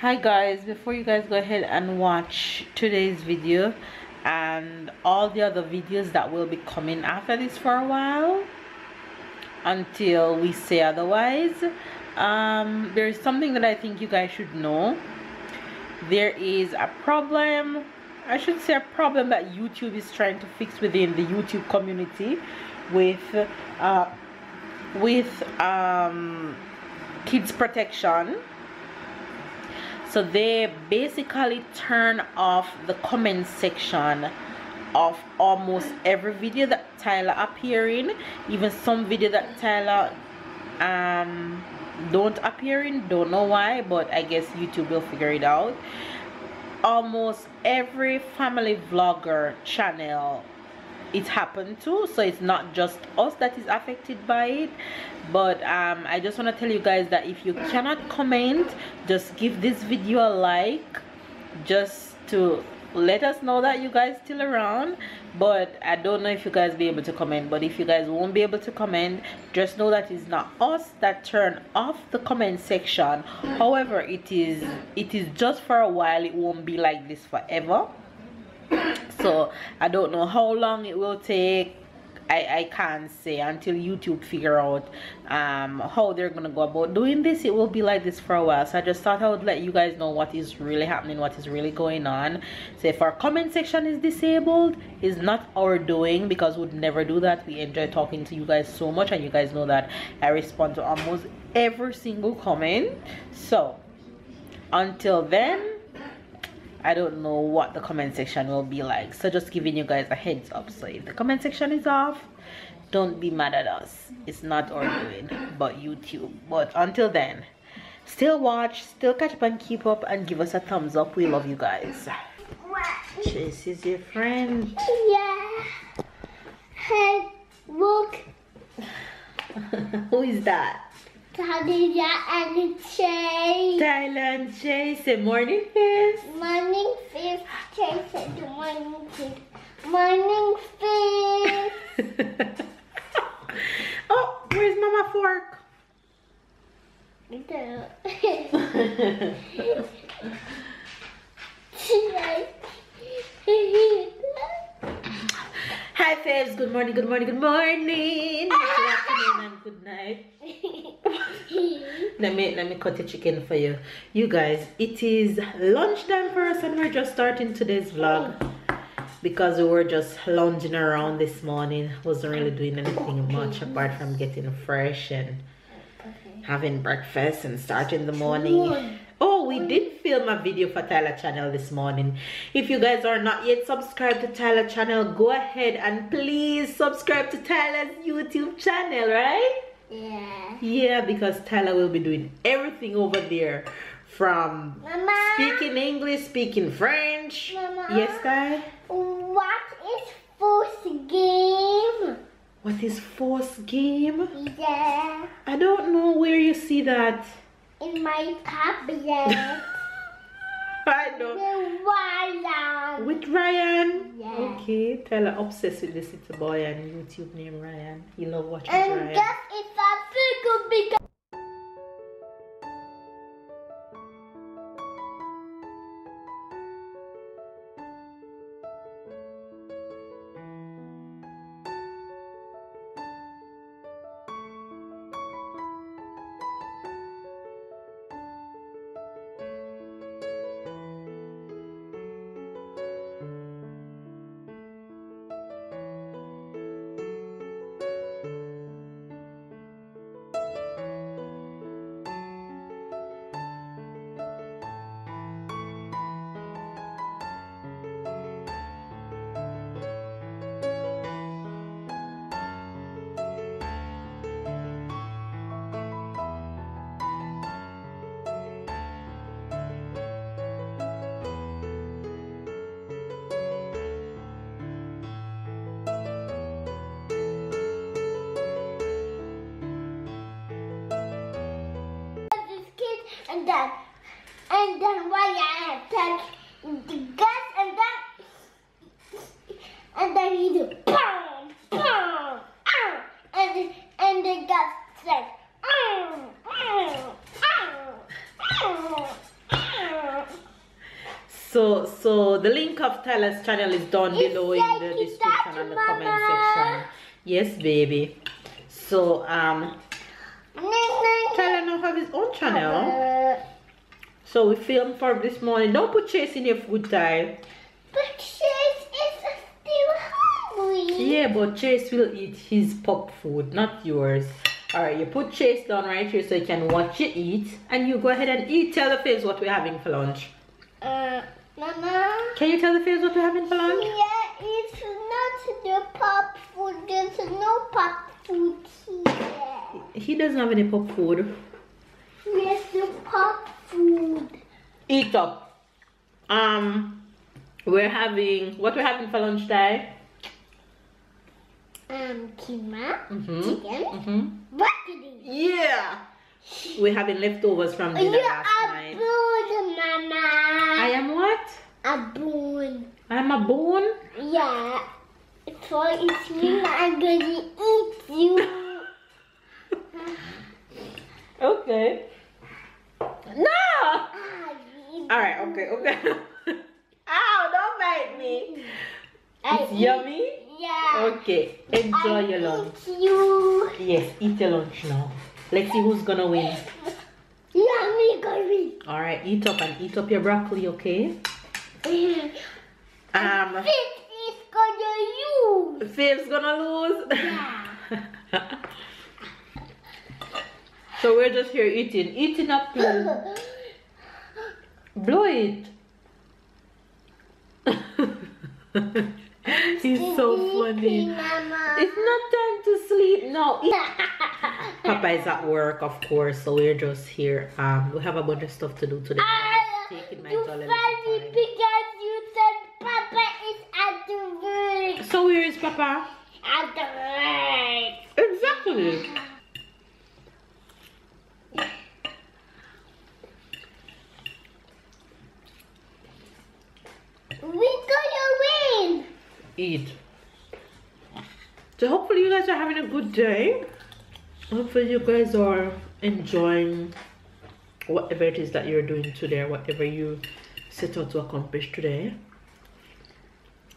Hi guys, before you guys go ahead and watch today's video and all the other videos that will be coming after this for a while until we say otherwise, there is something that I think you guys should know. There is a problem, I should say a problem, that YouTube is trying to fix within the YouTube community with kids protection. So they basically turn off the comment section of almost every video that Tyler appear in, even some video that Tyler don't appear in. Don't know why, but I guess YouTube will figure it out. Almost every family vlogger channel it happened to, so it's not just us that is affected by it. But I just want to tell you guys that if you cannot comment, just give this video a like, just to let us know that you guys still around. But I don't know if you guys be able to comment, but if you guys won't be able to comment, just know that it's not us that turn off the comment section. However, it is just for a while. It won't be like this forever. So I don't know how long it will take. I can't say until YouTube figure out how they're gonna go about doing this. It will be like this for a while. So I just thought I would let you guys know what is really happening, what is really going on. So if our comment section is disabled, it's not our doing, because we'd never do that. We enjoy talking to you guys so much, and you guys know that I respond to almost every single comment. So until then, I don't know what the comment section will be like, so just giving you guys a heads up. So if the comment section is off, don't be mad at us. It's not our doing, but YouTube. But until then, still watch, still catch up and keep up, and give us a thumbs up. We love you guys. Chase is your friend. Yeah. Hey, look. Who is that? Tyler and Chase. Tyler and Chase. Say morning face. Morning face. Chase said morning face. Morning face. Oh, where's Mama fork? Hi faves, good morning, good morning, good morning. Good afternoon and good night. let me cut the chicken for you. You guys, it is lunchtime for us, and we're just starting today's vlog because we were just lounging around this morning. Wasn't really doing anything much apart from getting fresh and having breakfast and starting the morning. Oh, we did film a video for Tyler channel this morning. If you guys are not yet subscribed to Tyler channel, go ahead and please subscribe to Tyler's YouTube channel, right? Yeah. Yeah, because Tyler will be doing everything over there, from Mama, speaking English, speaking French. Mama, Yes, Dad? what is first game? What is fourth game? Yeah. I don't know where you see that. In my tablet. I don't. The Ryan. With Ryan? Yeah. Okay, Tyler obsessed with this little boy and YouTube name Ryan. He love watching And Ryan. guess it's a big. And then Ryan attack the gun, and then he do boom, boom, and the gun said So the link of Tyler's channel is down below in the description and the comment section. Yes, baby. So Tyler now have his own channel. So we filmed for this morning. Don't put Chase in your food, Ty. But Chase is still hungry. Yeah, but Chase will eat his pup food, not yours. Alright, you put Chase down right here so you can watch you eat. And you go ahead and eat. Tell the Faves what we're having for lunch. Mama. Can you tell the Faves what we're having for lunch? Yeah, it's not the pop food. There's no pop food here. He doesn't have any pup food. Yes, the pop food. Eat up. We're having what we're having for lunch, Ty? Kima, chicken, broccoli. Yeah. We're having leftovers from dinner last night. Boon, Mama. I am what? A boon. I'm a bone? Yeah. So it's me. I'm gonna eat you. Okay. No! Alright, okay. Ow, don't bite me. It's yummy? Yeah. Okay, enjoy your lunch. You. Yes, eat your lunch now. Let's see who's gonna win. Yummy, going. Alright, eat up and eat up your broccoli, okay? This is gonna lose. Fave's gonna lose? Yeah. So we're just here eating up, please. Blow it. He's so funny. Mama. It's not time to sleep now. Papa is at work, of course, so we're just here. We have a bunch of stuff to do today. Taking my You toilet funny time. because you said Papa is at the work. So where is Papa? At the work. Exactly. We're gonna win. Eat. So hopefully you guys are having a good day. Hopefully you guys are enjoying whatever it is that you're doing today, or whatever you set out to accomplish today.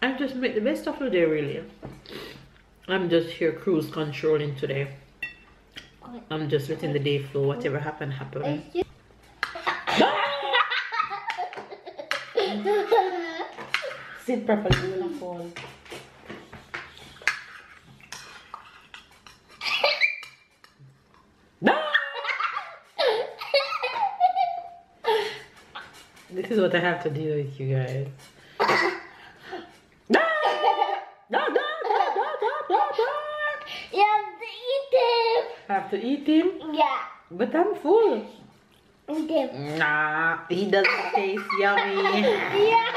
And just make the best of the day, really. I'm just here cruise controlling today. I'm just letting the day flow. Whatever happen. Sit properly, you're gonna fall. This is what I have to deal with, you guys. You have to eat him. Have to eat him? Yeah. But I'm full. Eat him. Nah, he doesn't taste yummy. Yeah.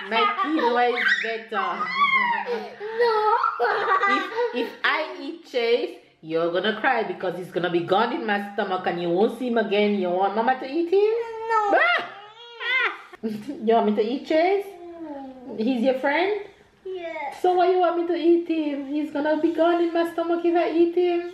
My quinoa is better. No. If I eat Chase, you're gonna cry because he's gonna be gone in my stomach and you won't see him again. You want Mama to eat him? No. You want me to eat Chase? He's your friend? Yeah. So why you want me to eat him? He's gonna be gone in my stomach if I eat him.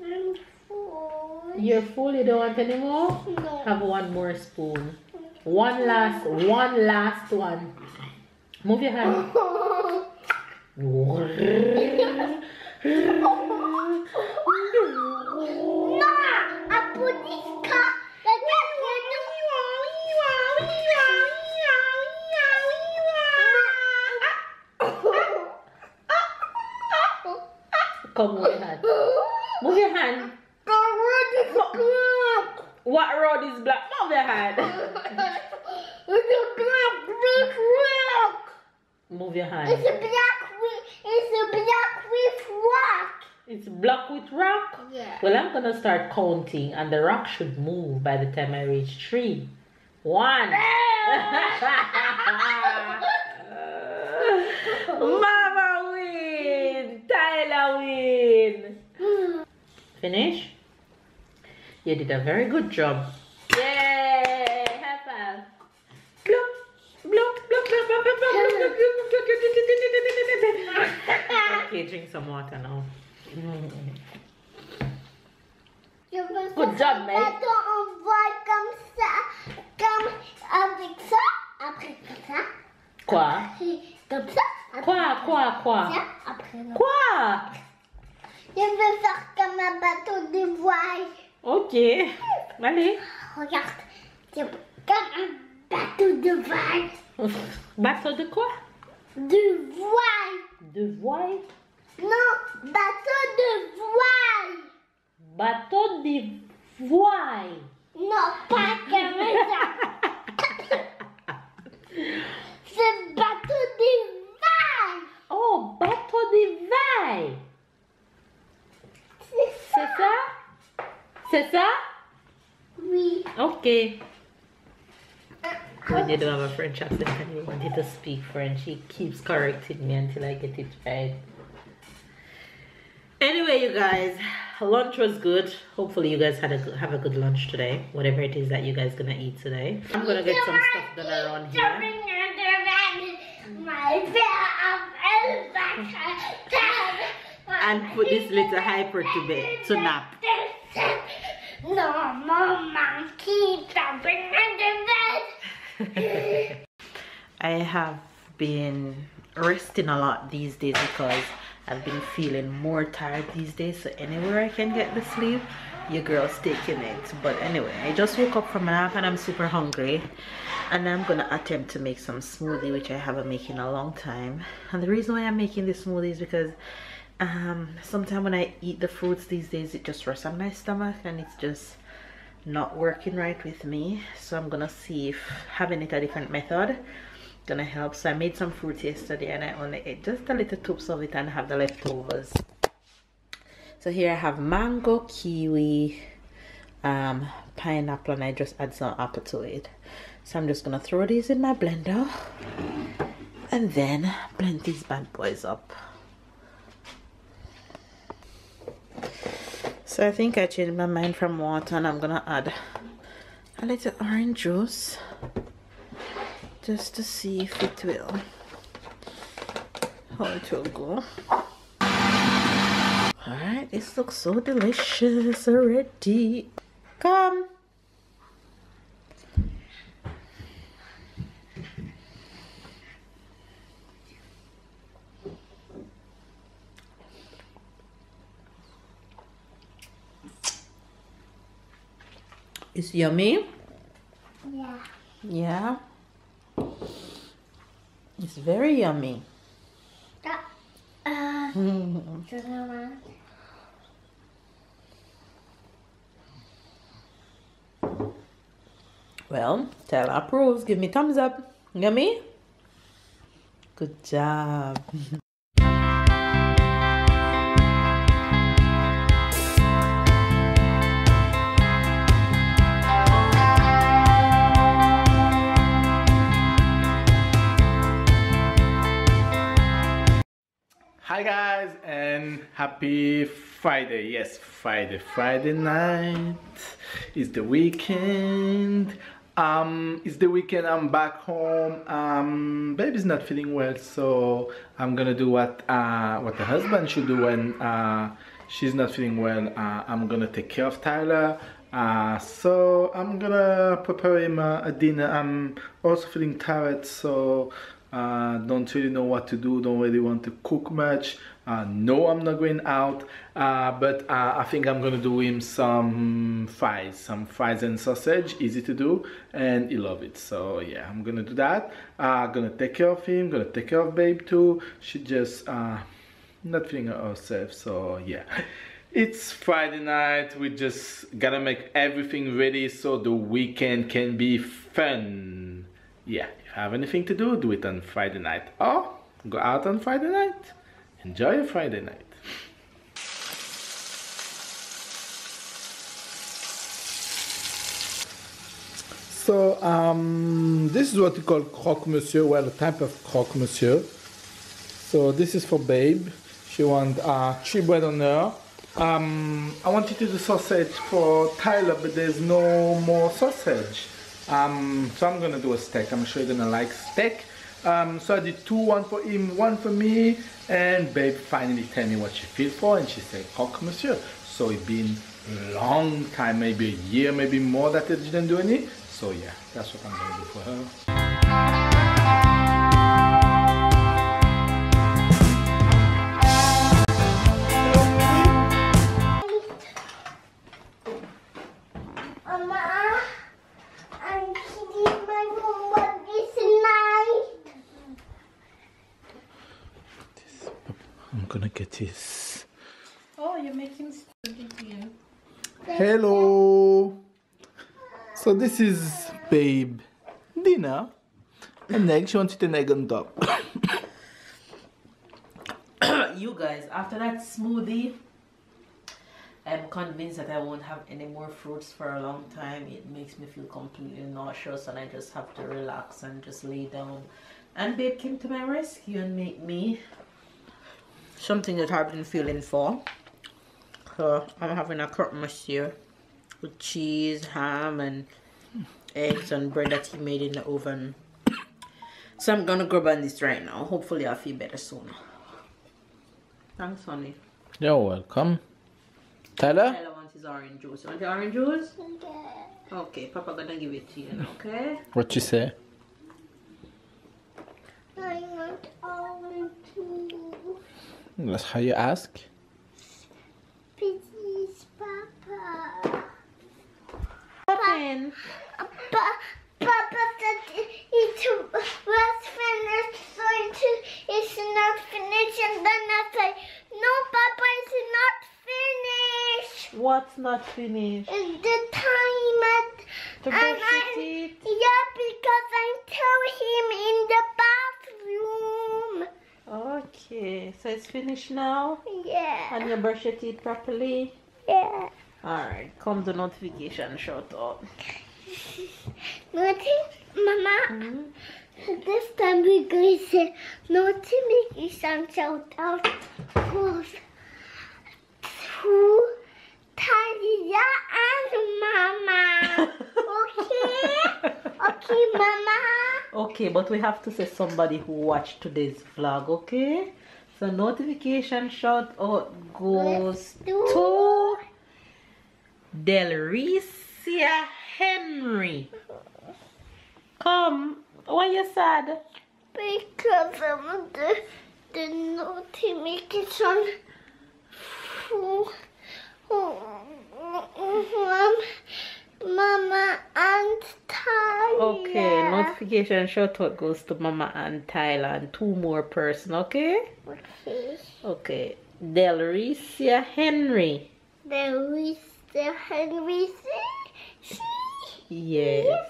I'm full. You're full, you don't want any more? No. Have one more spoon. One last one. Move your hand. No, I put this cup like Come, move your hand. Move your hand. What road is black? Move your hand. Move your hand. It's a black with rock. It's black with rock? Yeah. Well, I'm gonna start counting and the rock should move by the time I reach 3. 1. Mama win! Tyler win! Finish? You did a very good job. Yay! High five. Bloop, bloop, bloop, bloop, bloop, bloop, bloop, bloop, bloop. Okay, drink some water now. Good job, mate. Gâteau, on voit comme ça, comme avec ça, après comme ça. Quoi? Après, comme ça. Quoi? Ça, après non. Quoi? Je veux faire comme un bateau de voile. Ok. Allez. Regarde, c'est comme un bateau de voile. Bateau de quoi? De voile. De voile? Non, bateau de voile. Bateau de voile. Non, pas comme ça. C'est bateau de voile. Oh, bateau de voile. C'est ça? C'est ça? Oui. Okay. When you don't have a French accent and you want it to speak French, he keeps correcting me until I get it right. Anyway, you guys, lunch was good. Hopefully you guys have a good lunch today, whatever it is that you guys gonna eat today. I'm gonna get some stuff done around here and put this little hyper to bed to nap. No, Mama, keep jumping under bed. I have been resting a lot these days because I've been feeling more tired these days, so anywhere I can get the sleep, your girl's taking it. But anyway, I just woke up from a nap and I'm super hungry, and I'm gonna attempt to make some smoothie, which I haven't made in a long time. And the reason why I'm making this smoothie is because sometimes when I eat the fruits these days, it just rests on my stomach and it's just not working right with me. So I'm gonna see if having it a different method gonna help. So I made some fruit yesterday and I only ate just a little tubs of it and have the leftovers. So here I have mango, kiwi, pineapple, and I just add some apple to it. So I'm just gonna throw these in my blender and then blend these bad boys up. So I think I changed my mind from water and I'm gonna add a little orange juice just to see if it will, how it will go. Alright, this looks so delicious already. Come. It's yummy. Yeah. Yeah. It's very yummy. Well, Taylor approves. Give me thumbs up. Yummy? Good job. Hi guys, and happy Friday. Yes, Friday night. It's the weekend. I'm back home. Baby's not feeling well, so I'm gonna do what the husband should do when she's not feeling well. I'm gonna take care of Tyler. So I'm gonna prepare him a dinner. I'm also feeling tired, so don't really know what to do, don't really want to cook much. No, I'm not going out, but I think I'm gonna do him some fries and sausage, easy to do, and he loves it. So yeah, I'm gonna do that. Gonna take care of him, gonna take care of Babe too. She just not feeling herself, so yeah. It's Friday night, we just gotta make everything ready so the weekend can be fun. Yeah, if you have anything to do, do it on Friday night. Or go out on Friday night. Enjoy your Friday night. So, this is what we call croque monsieur, well, a type of croque monsieur. So this is for Babe. She wants cheese bread on her. I wanted to do sausage for Tyler, but there's no more sausage. So I'm gonna do a steak. I'm sure you're gonna like steak. So I did two, one for him, one for me, and babe finally tell me what she feels for, and she said, "Croque monsieur." So it's been a long time, maybe a year, maybe more that I didn't do any. So yeah, that's what I'm gonna do for her. Mama, I'm cleaning my room, but it's night. I'm gonna get this. Oh, you're making smoothie. Hello. So this is babe dinner. An egg. She wants to eat an egg on top. You guys, after that smoothie, I'm convinced that I won't have any more fruits for a long time. It makes me feel completely nauseous, and I just have to relax and just lay down. And babe came to my rescue and made me something that I've been feeling for. So I'm having a croque monsieur with cheese, ham, and eggs and bread that he made in the oven. So I'm gonna grab on this right now. Hopefully I'll feel better soon. Thanks, honey. You're welcome. Tyler? Tyler wants his orange juice. You want the orange juice? Yeah. Okay, Papa gonna give it to you now, okay? What you say? I want orange too. That's how you ask. Please, Papa. Open. Papa said it was finished, so it's not finished, and then I said, no, Papa, it's not finished. What's not finished? It's the time at To brush your teeth? Yeah, because I told him in the bathroom. Okay, so it's finished now? Yeah. And you brush your teeth properly? Yeah. Alright, come the notification shout out. Nothing, Mama. This time we're going to say notification shout out goes to Talia and Mama. Okay? Okay, Mama. Okay, but we have to say somebody who watched today's vlog, okay? So notification shout out goes to Delaveaus Henry. Come, why you sad? Because of the notification Mama and Tyler. Okay, notification shout out goes to Mama and Tyler and two more person, okay? Okay. Okay, Delaveaus Henry. There is the Henry. Yes.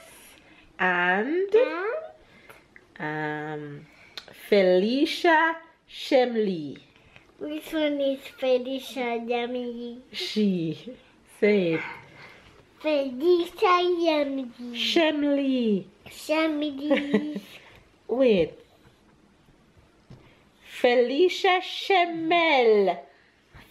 And Felicia Shemley. Which one is Felicia Yummy? She. Say it. Felicia Yummy. Shemley. Yummy. Wait. Felicia Shemel.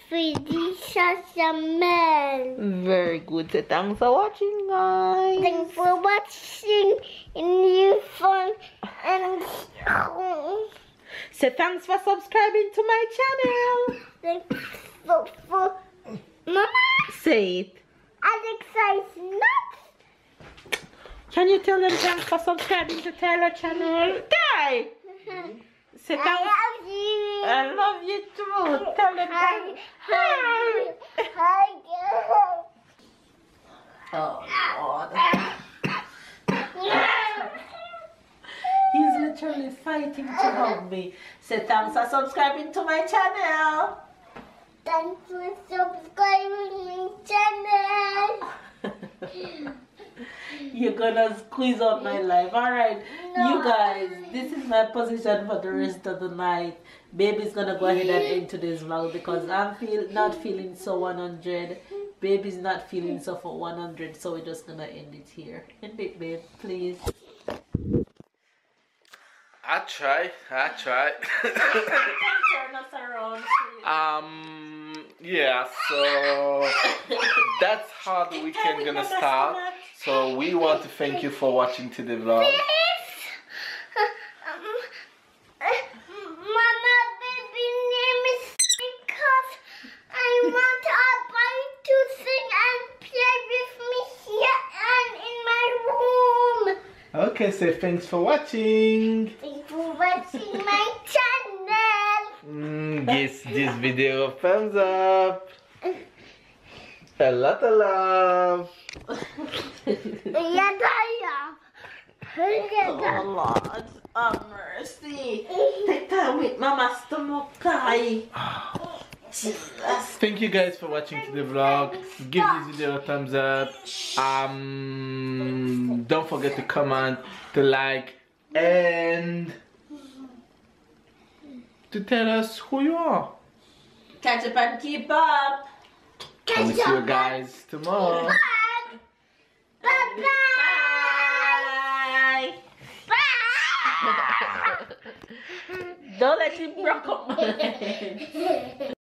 Felicia Yummy. Very good. So thanks for watching, guys. Thanks for watching in your phone and So thanks for subscribing to my channel. thanks for Mama. Say it. Alexa is not. Can you tell them thanks for subscribing to Tyler channel? Die. Say thanks. I love you. I love you too. Tell them thanks. Hi. Oh Lord. He's literally fighting to hug me. Say thanks for subscribing to my channel. Thanks for subscribing my channel. You're gonna squeeze out my life. Alright, No. you guys, this is my position for the rest of the night. Baby's gonna go ahead and end today's vlog because I'm not feeling so 100. Baby's not feeling so for 100, so we're just gonna end it here. End it, babe, please. I try. Turn us around. Yeah, so that's how the weekend gonna start. So we want to thank you for watching today's vlog. Okay, say thanks for watching. Thanks for watching my channel. Give this video a thumbs up. A lot of love. Oh Lord, have mercy. Take time with Mama's stomach guy. Thank you guys for watching the vlog. Give this video a thumbs up. Don't forget to comment, to like, and to tell us who you are. Catch up and keep up. And see you guys tomorrow. Bye-bye. Bye. Don't let him broke up my head.